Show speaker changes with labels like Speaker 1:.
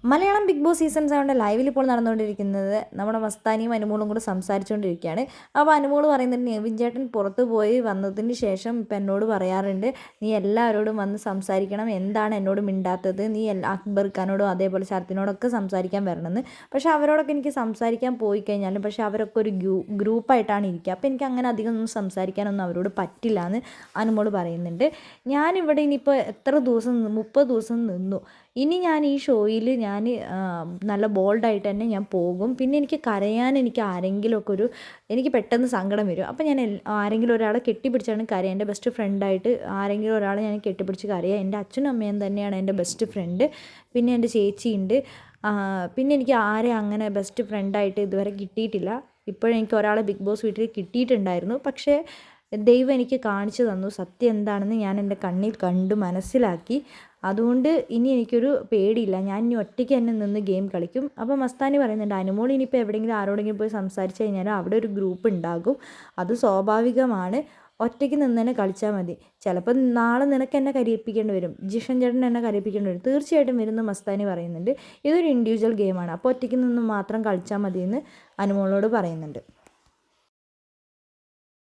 Speaker 1: Malayalam big boss season 7 ലൈവിൽ ഇപ്പോൾ നടന്നുകൊണ്ടിരിക്കുന്നത് നമ്മുടെ മസ്താനിയും അനുമോളും കൂടെ സംസാരിച്ചുകൊണ്ടിരിക്കുകയാണ്. അപ്പോൾ അനുമോൾ പറയുന്നുണ്ട്, നെവിൻ ചേട്ടൻ പുറത്ത് പോയി വന്നതിന് ശേഷം ഇപ്പം എന്നോട് പറയാറുണ്ട്, നീ എല്ലാവരോടും വന്ന് സംസാരിക്കണം, എന്താണ് എന്നോട് മിണ്ടാത്തത്, നീ അക്ബർ ഖാനോടും അതേപോലെ ശരത്തിനോടൊക്കെ സംസാരിക്കാൻ വരണമെന്ന്. പക്ഷേ അവരോടൊക്കെ എനിക്ക് സംസാരിക്കാൻ പോയി കഴിഞ്ഞാലും പക്ഷേ അവരൊക്കെ ഒരു ഗ്രൂപ്പായിട്ടാണ് ഇരിക്കുക. അപ്പോൾ എനിക്ക് അങ്ങനെ അധികം ഒന്നും സംസാരിക്കാനൊന്നും അവരോട് പറ്റില്ല എന്ന് അനുമോൾ പറയുന്നുണ്ട്. ഞാനിവിടെ ഇനിയിപ്പോൾ എത്ര ദിവസം 30 ദിവസം നിന്നു. ഇനി ഞാൻ ഈ ഷോയിൽ നല്ല ബോൾഡായിട്ട് തന്നെ ഞാൻ പോകും. പിന്നെ എനിക്ക് കരയാൻ എനിക്ക് പെട്ടെന്ന് സങ്കടം വരും. അപ്പോൾ ഞാൻ ആരെങ്കിലും ഒരാളെ കെട്ടിപ്പിടിച്ചാണ് കരയുക. എൻ്റെ ബെസ്റ്റ് ഫ്രണ്ടായിട്ട് ആരെങ്കിലും ഒരാളെ ഞാൻ കെട്ടിപ്പിടിച്ച് കരയുക. എൻ്റെ അച്ഛനും അമ്മയും തന്നെയാണ് എൻ്റെ ബെസ്റ്റ് ഫ്രണ്ട്. പിന്നെ എൻ്റെ ചേച്ചിയുണ്ട്. പിന്നെ എനിക്ക് ആരെ അങ്ങനെ ബെസ്റ്റ് ഫ്രണ്ടായിട്ട് ഇതുവരെ കിട്ടിയിട്ടില്ല. ഇപ്പോഴെനിക്ക് ഒരാളെ ബിഗ് ബോസ് വീട്ടിൽ കിട്ടിയിട്ടുണ്ടായിരുന്നു. പക്ഷേ ദൈവം എനിക്ക് കാണിച്ചു തന്നു സത്യം എന്താണെന്ന്. ഞാൻ എൻ്റെ കണ്ണിൽ കണ്ടു മനസ്സിലാക്കി. അതുകൊണ്ട് ഇനി എനിക്കൊരു പേടിയില്ല. ഞാൻ ഇനി ഒറ്റയ്ക്ക് തന്നെ നിന്ന് ഗെയിം കളിക്കും. അപ്പോൾ മസ്താനി പറയുന്നുണ്ട്, അനുമോൾ ഇനിയിപ്പോൾ എവിടെയെങ്കിലും ആരോടെങ്കിലും പോയി സംസാരിച്ച് കഴിഞ്ഞാൽ അവിടെ ഒരു ഗ്രൂപ്പ് ഉണ്ടാകും, അത് സ്വാഭാവികമാണ്. ഒറ്റയ്ക്ക് നിന്ന് തന്നെ കളിച്ചാൽ മതി. ചിലപ്പോൾ നാളെ നിനക്ക് എന്നെ കരയിപ്പിക്കേണ്ടി വരും, ജിഷൻ ചേട്ടൻ എന്നെ കരയിപ്പിക്കേണ്ടി വരും, തീർച്ചയായിട്ടും വരുന്ന മസ്താനി പറയുന്നുണ്ട്. ഇതൊരു ഇൻഡിവിജ്വൽ ഗെയിമാണ്, അപ്പോൾ ഒറ്റയ്ക്ക് നിന്ന് മാത്രം കളിച്ചാൽ മതിയെന്ന് അനുമോളോട് പറയുന്നുണ്ട്.